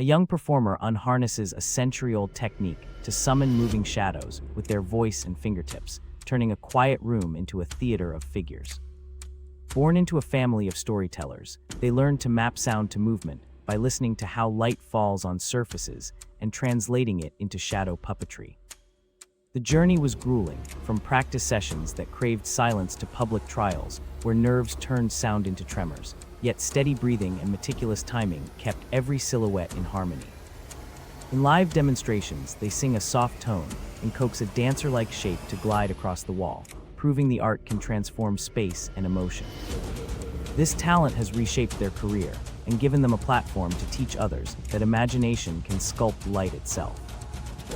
A young performer unharnesses a century-old technique to summon moving shadows with their voice and fingertips, turning a quiet room into a theater of figures. Born into a family of storytellers, they learned to map sound to movement by listening to how light falls on surfaces and translating it into shadow puppetry. The journey was grueling, from practice sessions that craved silence to public trials where nerves turned sound into tremors, yet steady breathing and meticulous timing kept every silhouette in harmony. In live demonstrations, they sing a soft tone and coax a dancer-like shape to glide across the wall, proving the art can transform space and emotion. This talent has reshaped their career and given them a platform to teach others that imagination can sculpt light itself.